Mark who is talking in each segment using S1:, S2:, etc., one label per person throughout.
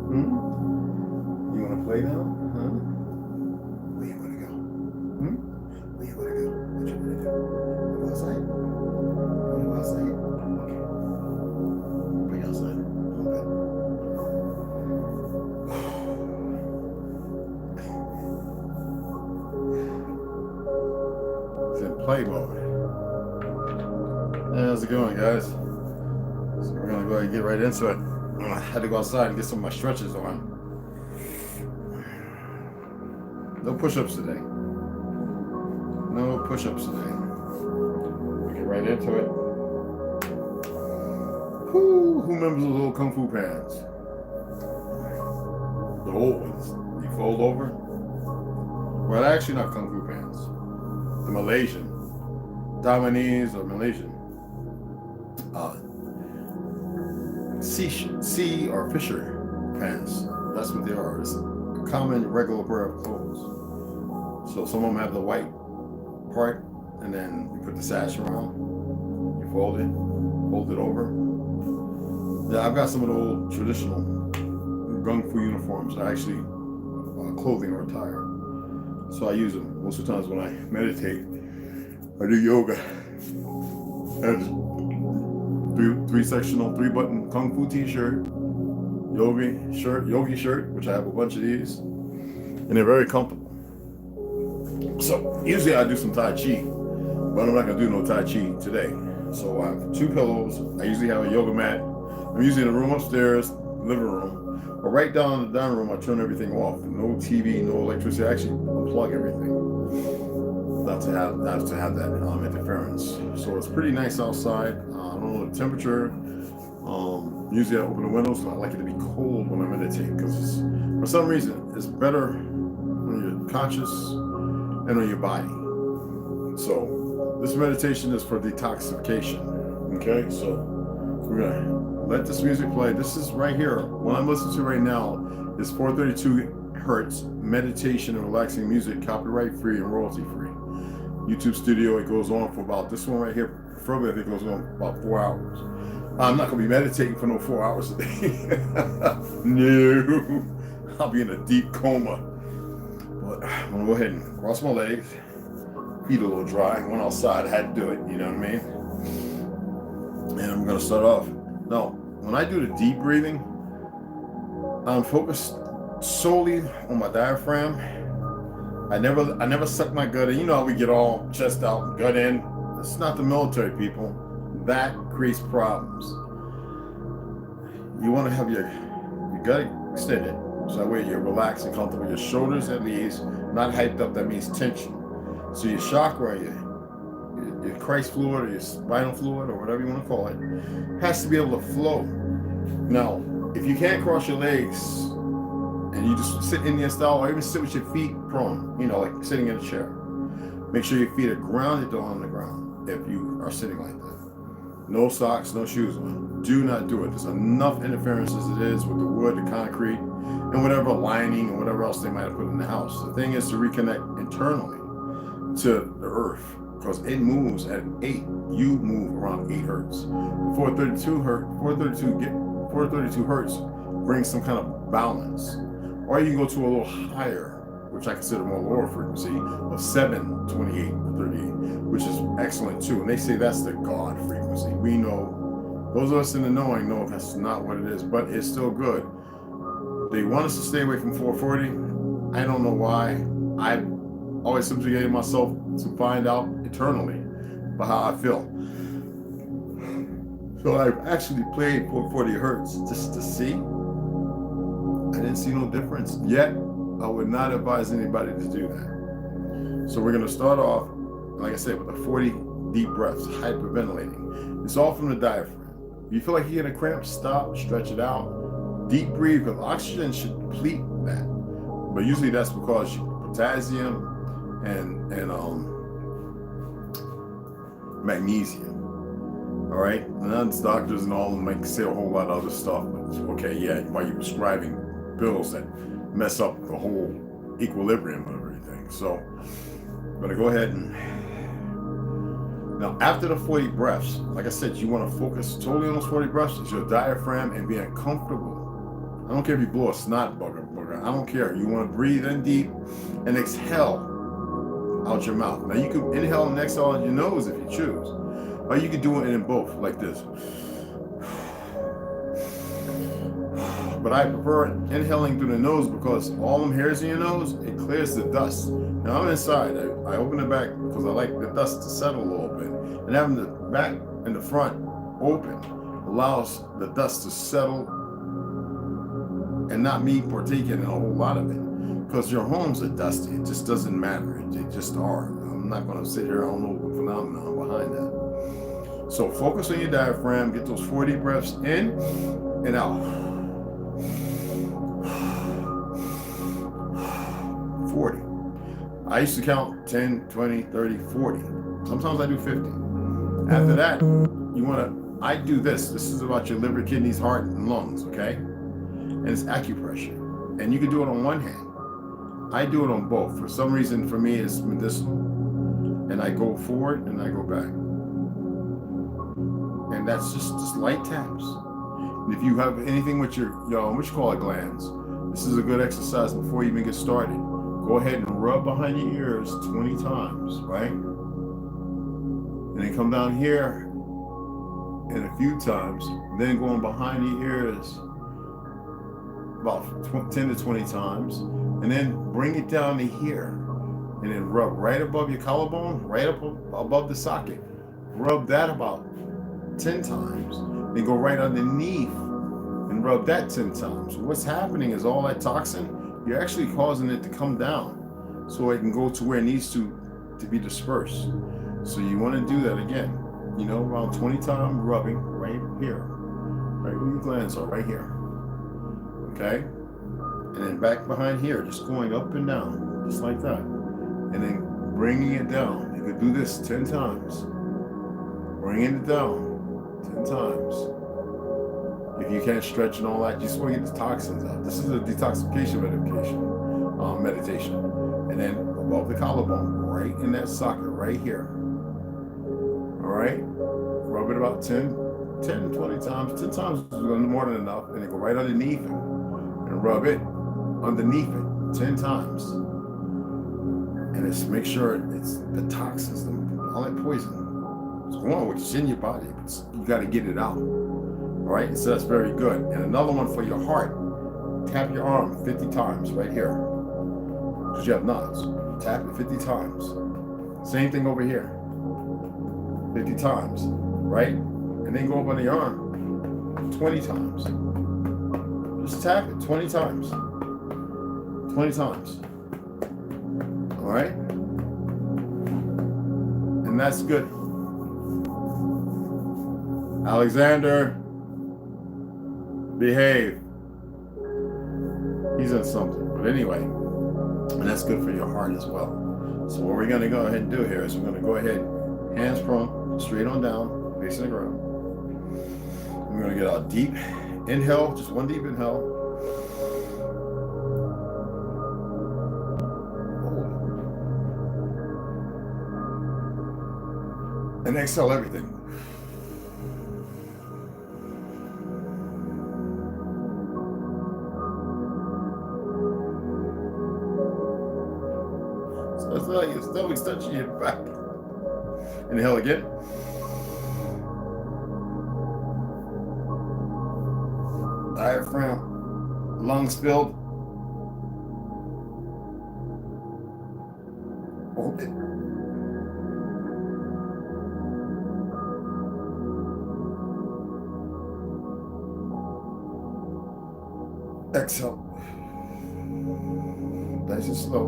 S1: You want to play now? Huh?
S2: Where you want to go? Where you want to go? What you want to do? Go outside? Want to go outside? Okay. Bring you outside.
S1: It's in play mode. Hey, how's it going, guys? So we're gonna go ahead and get right into it. I had to go outside and get some of my stretches on. No push-ups today. No push-ups today. We'll get right into it. Who remembers those old Kung Fu pants? The old ones. You fold over? Well, actually not Kung Fu pants. The Malaysian. Taiwanese or Malaysian. Sea or fisher pants. That's what they are. It's a common, regular pair of clothes. So some of them have the white part, and then you put the sash around. You fold it over. Yeah, I've got some of the old traditional Kung Fu uniforms. They're actually clothing or attire. So I use them most of the times when I meditate. I do yoga. And three-sectional, three-button Kung Fu t-shirt, yogi shirt, which I have a bunch of these, and they're very comfortable. So usually I do some Tai Chi, but I'm not gonna do no Tai Chi today. So I have 2 pillows. I usually have a yoga mat. I'm usually in the room upstairs, living room, but right down in the dining room, I turn everything off. No TV, no electricity. I actually unplug everything. Not to have that interference. So it's pretty nice outside. I don't know the temperature. Usually I open the windows, and I like it to be cold when I meditate because for some reason it's better when you're conscious and on your body. So this meditation is for detoxification. Okay, so we're gonna let this music play. This is right here. What I'm listening to right now is 432 hertz meditation and relaxing music, copyright free and royalty free. YouTube studio, it goes on for about, this one right here, preferably I think it goes on for about 4 hours. I'm not gonna be meditating for no 4 hours a day. No, I'll be in a deep coma. But I'm gonna go ahead and cross my legs, feet a little dry, went outside, I had to do it, you know what I mean? And I'm gonna start off. Now, when I do the deep breathing, I'm focused solely on my diaphragm. I never suck my gut in. You know how we get all chest out, gut in. It's not the military, people. That creates problems. You want to have your gut extended, so that way you're relaxed and comfortable. Your shoulders at ease, not hyped up. That means tension. So your chakra, your Christ fluid or your spinal fluid or whatever you want to call it, has to be able to flow. Now, if you can't cross your legs and you just sit Indian style or even sit with your feet prone, you know, like sitting in a chair, make sure your feet are grounded on the ground if you are sitting like that. No socks, no shoes on. Do not do it. There's enough interference as it is with the wood, the concrete, and whatever lining and whatever else they might have put in the house. The thing is to reconnect internally to the earth, because it moves at 8. You move around 8 hertz. 432 hertz brings some kind of balance. Or you can go to a little higher, which I consider more lower frequency, of 728 or 38, which is excellent too. And they say that's the God frequency. We know, those of us in the knowing know that's not what it is, but it's still good. They want us to stay away from 440. I don't know why. I've always subjugated myself to find out eternally about how I feel. So I've actually played 440 hertz just to see. I didn't see no difference yet. I would not advise anybody to do that. So we're gonna start off, like I said, with the 40 deep breaths, hyperventilating. It's all from the diaphragm. If you feel like you're getting a cramp, stop, stretch it out. Deep breathe, because oxygen should deplete that. But usually that's because potassium and magnesium. All right, and then doctors and all of them might say a whole lot of other stuff, but okay, yeah, while you're prescribing pills that mess up the whole equilibrium of everything. So I'm gonna go ahead and now after the 40 breaths, like I said, you want to focus totally on those 40 breaths. It's your diaphragm and being comfortable I don't care if you blow a snot booger. I don't care. You want to breathe in deep and exhale out your mouth. Now you can inhale and exhale out your nose if you choose. Or you can do it in both, like this. But I prefer inhaling through the nose because all them hairs in your nose, it clears the dust. Now I'm inside. I open the back because I like the dust to settle a little bit. And having the back and the front open allows the dust to settle and not me partaking in a whole lot of it. Because your homes are dusty. It just doesn't matter. They just are. I'm not going to sit here. I don't know the phenomenon behind that. So focus on your diaphragm. Get those 40 breaths in and out. 40. I used to count 10, 20, 30, 40. Sometimes I do 50. After that, I do this. This is about your liver, kidneys, heart, and lungs, okay? And it's acupressure. And you can do it on one hand. I do it on both. For some reason, for me, it's medicinal. And I go forward and I go back. And that's just light taps. And if you have anything with your what you call it, glands, this is a good exercise before you even get started. Go ahead and rub behind your ears 20 times, right? And then come down here and a few times. Then going behind your ears about 10 to 20 times. And then bring it down to here. And then rub right above your collarbone, right up above the socket. Rub that about 10 times. Then go right underneath and rub that 10 times. What's happening is all that toxin, you're actually causing it to come down so it can go to where it needs to be dispersed. So you want to do that again, around 20 times rubbing right here, right where your glands are, right here. Okay? And then back behind here, just going up and down, just like that. And then bringing it down. You could do this 10 times. Bringing it down 10 times. If you can't stretch and all that, you just want to get the toxins out. This is a detoxification meditation. And then above the collarbone, right in that socket, right here. All right? Rub it about 10, 20 times. 10 times is more than enough. And then go right underneath it. And rub it underneath it 10 times. And just make sure it's the toxins, all that poison. It's going, which is in your body. You got to get it out. All right, so that's very good. And another one for your heart. Tap your arm 50 times right here. Because you have knots. Tap it 50 times. Same thing over here. 50 times, right? And then go up on the arm 20 times. Just tap it 20 times. 20 times. All right? And that's good. Alexander, behave. He's in something. But anyway, and that's good for your heart as well. So what we're going to go ahead and do here is we're going to go ahead, hands prone, straight on down, facing the ground. We're going to get a deep inhale, just one deep inhale. And exhale everything. So it's like your stomach's touching your back. Inhale again. Diaphragm, lungs filled. Hold it. Exhale. Nice and slow.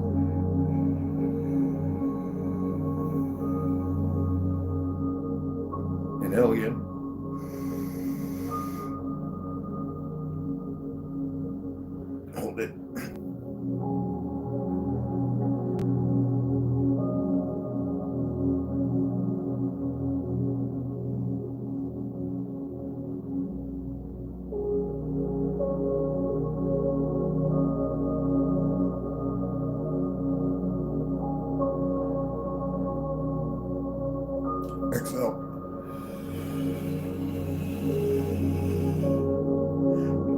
S1: Inhale again. Hold it. Exhale.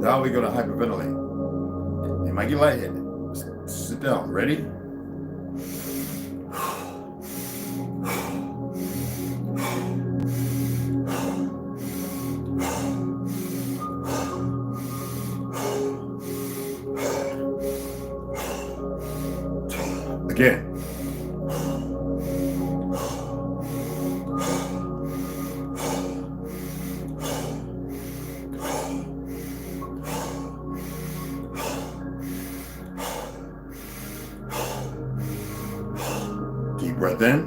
S1: Now we go to hyperventilate. You might get lightheaded. Just sit down. Ready? Again. Deep breath in.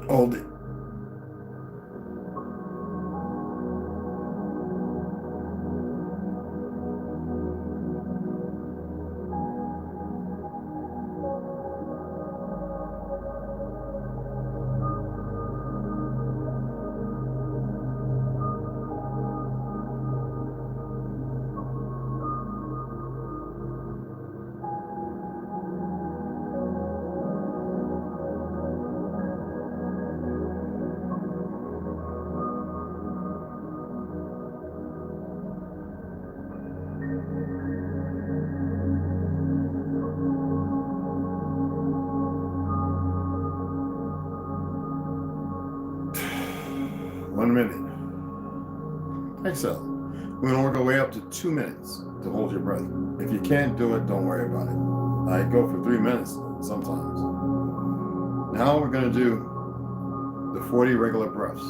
S1: Hold it. One minute. Exhale. We're going to work our way up to 2 minutes to hold your breath. If you can't do it, don't worry about it. I go for 3 minutes sometimes. Now we're going to do the 40 regular breaths.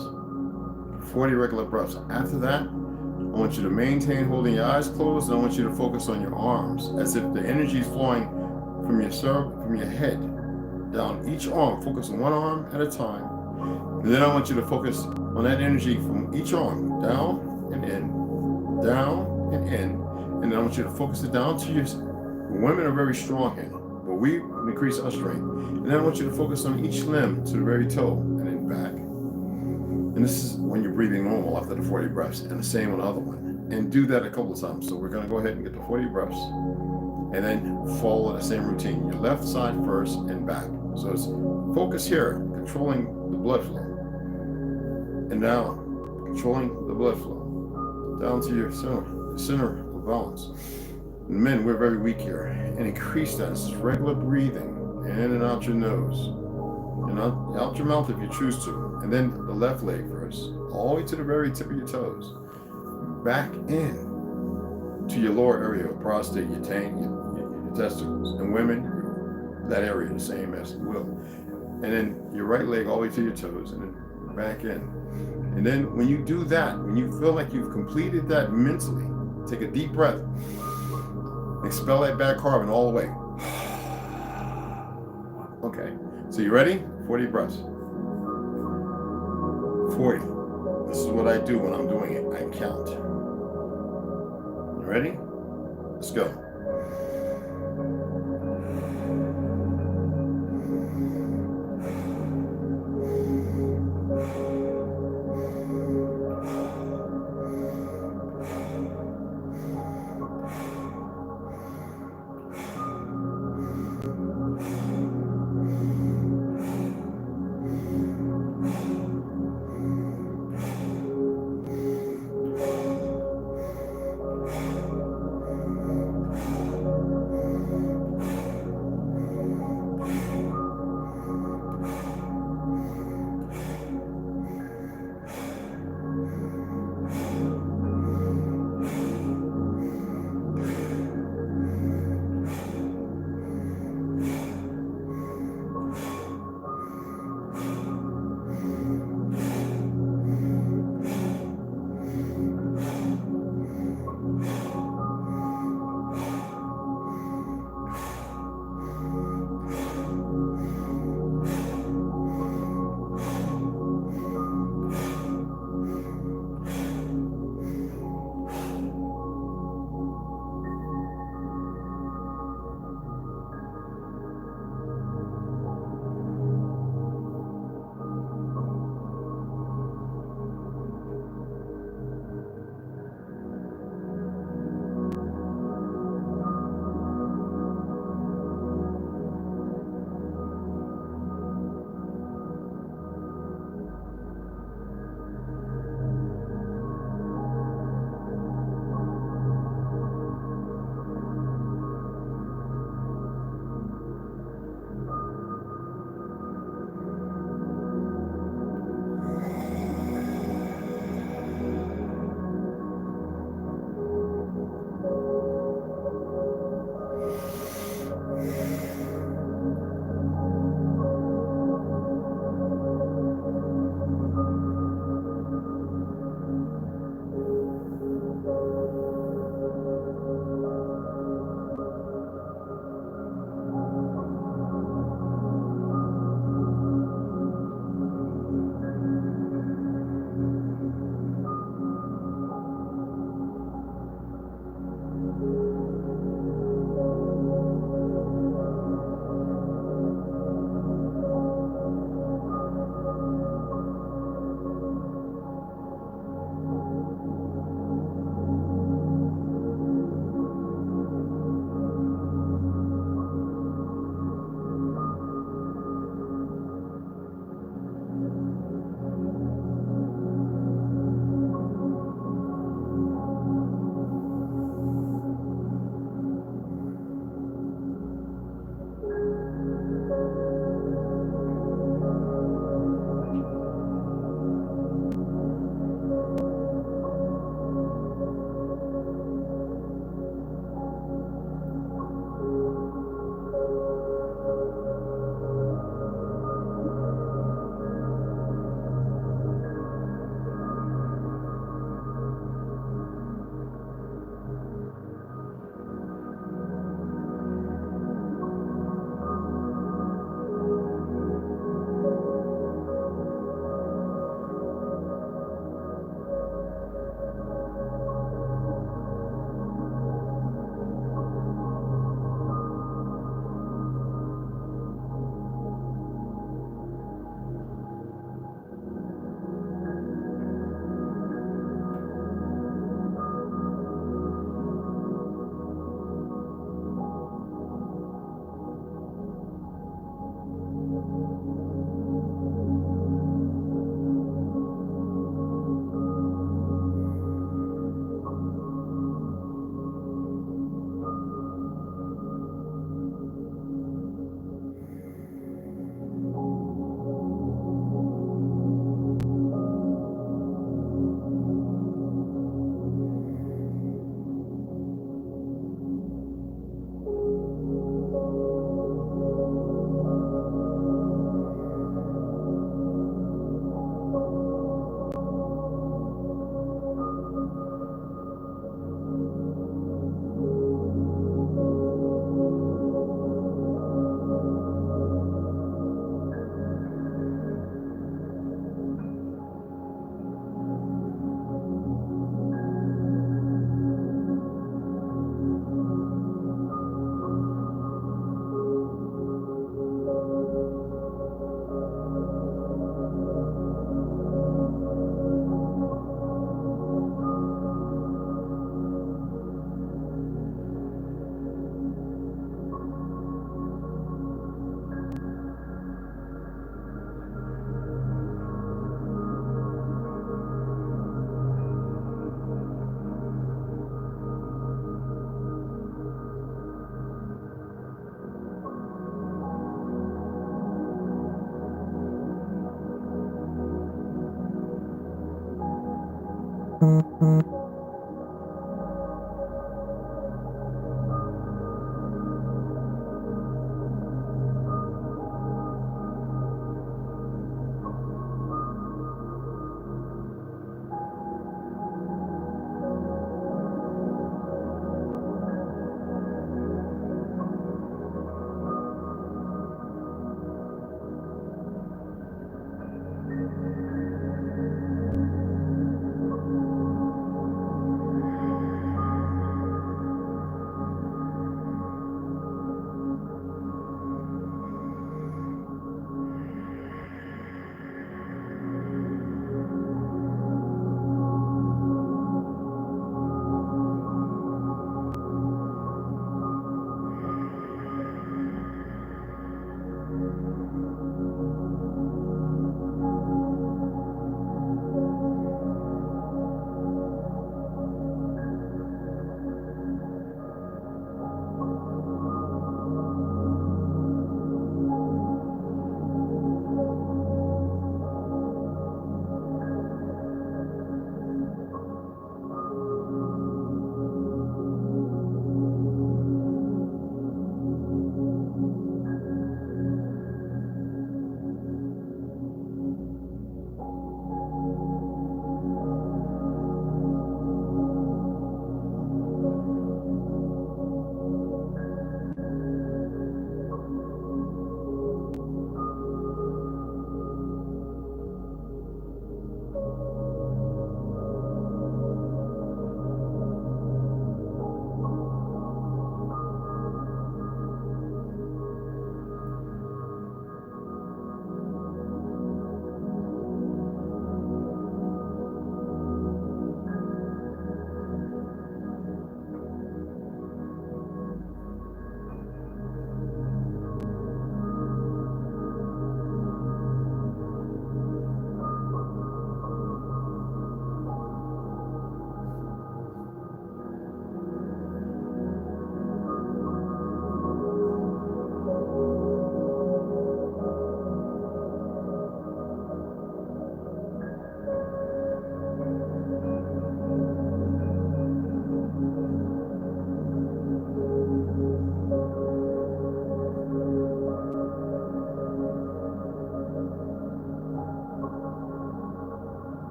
S1: 40 regular breaths. After that, I want you to maintain holding your eyes closed, and I want you to focus on your arms as if the energy is flowing from your head down each arm. Focus on one arm at a time. And then I want you to focus on that energy from each arm, down and in, down and in. And then I want you to focus it down to your, women are very strong-handed, but we increase our strength. And then I want you to focus on each limb to the very toe and then back. And this is when you're breathing normal after the 40 breaths, and the same on the other one. And do that a couple of times. So we're gonna go ahead and get the 40 breaths and then follow the same routine. Your left side first and back. So it's focus here, controlling the blood flow. And now, controlling the blood flow down to your center of balance. And men, we're very weak here. And increase that. This is regular breathing in and out your nose. And out your mouth if you choose to. And then the left leg first. All the way to the very tip of your toes. Back in to your lower area, prostate, your taint, your testicles. And women, that area the same as will. And then your right leg all the way to your toes. And then back in. And then when you do that, when you feel like you've completed that mentally, take a deep breath. Expel that bad carbon all the way. Okay, so you ready? 40 breaths. 40. This is what I do when I'm doing it. I count. You ready? Let's go.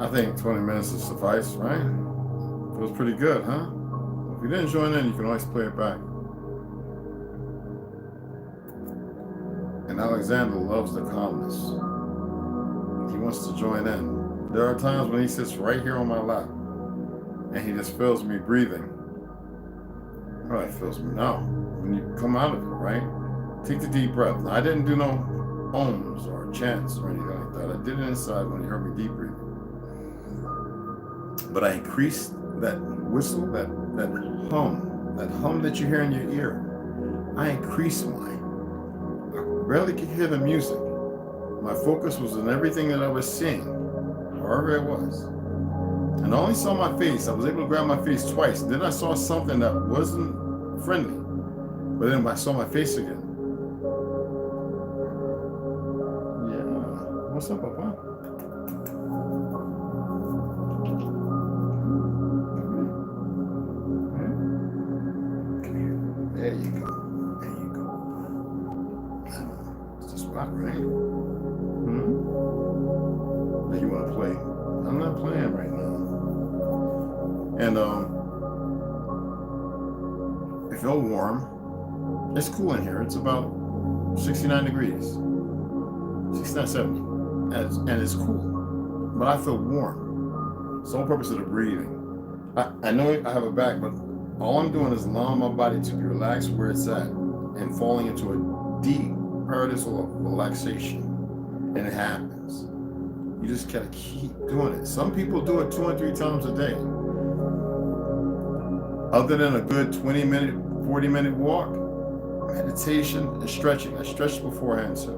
S1: I think 20 minutes will suffice, right? Feels pretty good, huh? If you didn't join in, you can always play it back. And Alexander loves the calmness. He wants to join in. There are times when he sits right here on my lap and he just feels me breathing. Oh, it feels me now. When you come out of it, right? Take the deep breath. Now, I didn't do no ohms or chants or anything like that. I did it inside when you heard me deep breathing. But I increased that whistle, that hum that you hear in your ear. I increased mine. I barely could hear the music. My focus was on everything that I was seeing, however it was. And I only saw my face. I was able to grab my face twice. Then I saw something that wasn't friendly. But then I saw my face again. Yeah. What's up, Papa? There you go. There you go. It's the spot, right? Now you want to play? I'm not playing right now. And I feel warm. It's cool in here. It's about 69 degrees. 69, 70. And it's cool. But I feel warm. It's the whole purpose of the breathing. I know I have a back, but all I'm doing is allowing my body to be relaxed where it's at and falling into a deep paradisal of relaxation. And it happens. You just gotta keep doing it. Some people do it 2 and 3 times a day. Other than a good 20-minute, 40-minute walk, meditation and stretching. I stretched beforehand, so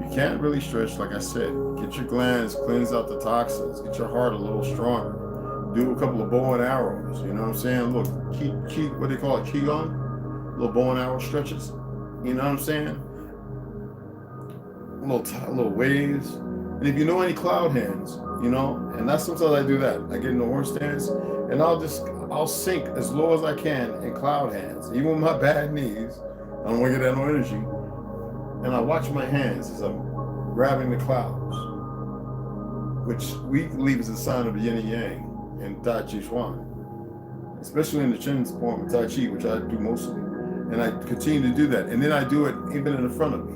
S1: you can't really stretch, like I said. Get your glands, cleanse out the toxins, get your heart a little stronger. Do a couple of bow and arrows, you know what I'm saying? Look, what they call it, Qigong? Little bow and arrow stretches, you know what I'm saying? Little waves. And if you know any cloud hands, you know, and that's sometimes I do that. I get in the horse stance and I'll sink as low as I can in cloud hands, even with my bad knees. I don't want to get that no energy. And I watch my hands as I'm grabbing the clouds, which we believe is a sign of the yin and yang in Tai Chi Chuan, especially in the Chin form of Tai Chi, which I do mostly. And I continue to do that. And then I do it even in front of me,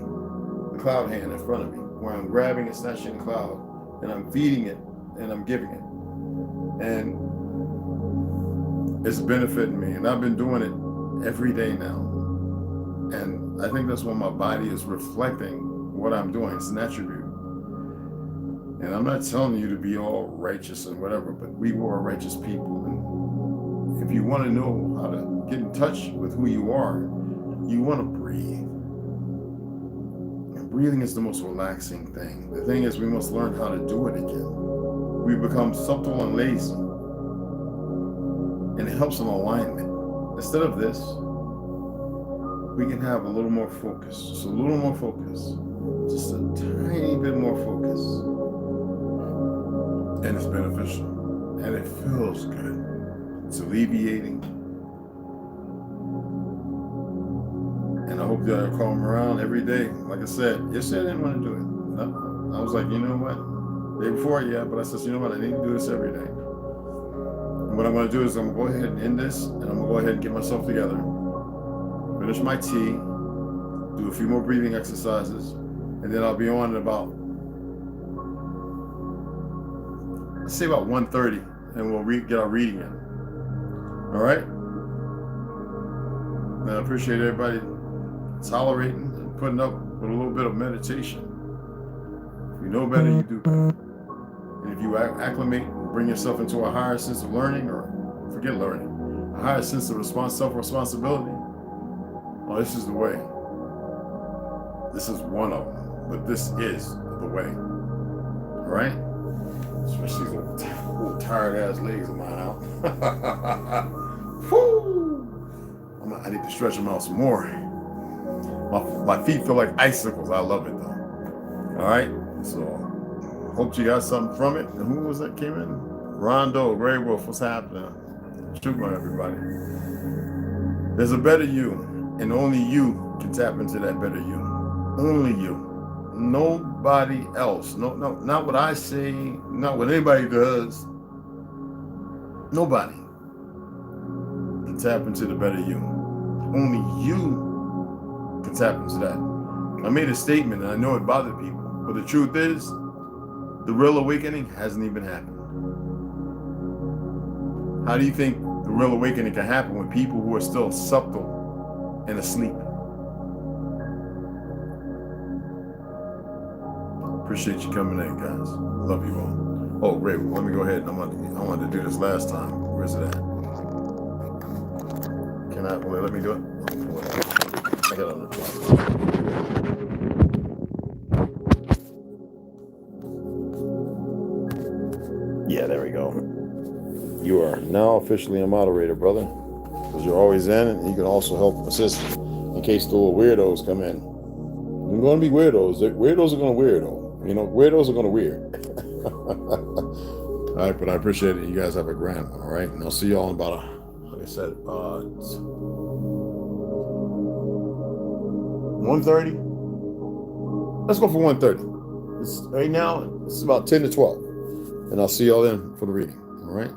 S1: the cloud hand in front of me, where I'm grabbing and snatching the cloud, and I'm feeding it, and I'm giving it. And it's benefiting me. And I've been doing it every day now. And I think that's when my body is reflecting what I'm doing. It's an attribute. And I'm not telling you to be all righteous and whatever, but we are righteous people. And if you want to know how to get in touch with who you are, you want to breathe. And breathing is the most relaxing thing. The thing is, we must learn how to do it again. We become supple and lazy. And it helps in alignment. Instead of this, we can have a little more focus. Just a little more focus. Just a tiny bit more focus. And it's beneficial. And it feels good. It's alleviating. And I hope that I call them around every day. Like I said, yesterday I didn't want to do it. No. I was like, you know what? The day before, yeah, but I said, you know what? I need to do this every day. And what I'm going to do is I'm going to go ahead and end this, and I'm going to go ahead and get myself together. Finish my tea, do a few more breathing exercises, and then I'll be on at about, let's say about 1:30, and we'll get our reading in. All right? And I appreciate everybody tolerating and putting up with a little bit of meditation. If you know better, you do better. And if you acclimate and bring yourself into a higher sense of learning, or forget learning, a higher sense of self-responsibility, well, this is the way. This is one of them, but this is the way. All right? Especially these little tired ass legs of mine out. Whew! I need to stretch them out some more. My feet feel like icicles. I love it though. All right? So, hope you got something from it. And who was that came in? Rondo, Grey Wolf, what's happening? Shoot on everybody. There's a better you. And only you can tap into that better you. Only you. No nobody else. No, not what I say, not what anybody does. Nobody can tap into the better you. Only you can tap into that. I made a statement and I know it bothered people, but the truth is, the real awakening hasn't even happened. How do you think the real awakening can happen with people who are still subtle and asleep? Appreciate you coming in, guys. Love you all. Oh, great. Let me go ahead. I wanted to do this last time. Where's it at? Can I? Will it let me do it? I got it on the clock. Yeah, there we go. You are now officially a moderator, brother. Because you're always in, and you can also help assist in case the little weirdos come in. They're going to be weirdos. Weirdos are going to weirdo. You know, weirdos are going to weird. All right, but I appreciate it. You guys have a grand one, all right? And I'll see y'all in about, like I said, 1:30. Let's go for 1:30. Right now, it's about 10 to 12. And I'll see y'all then for the reading, all right?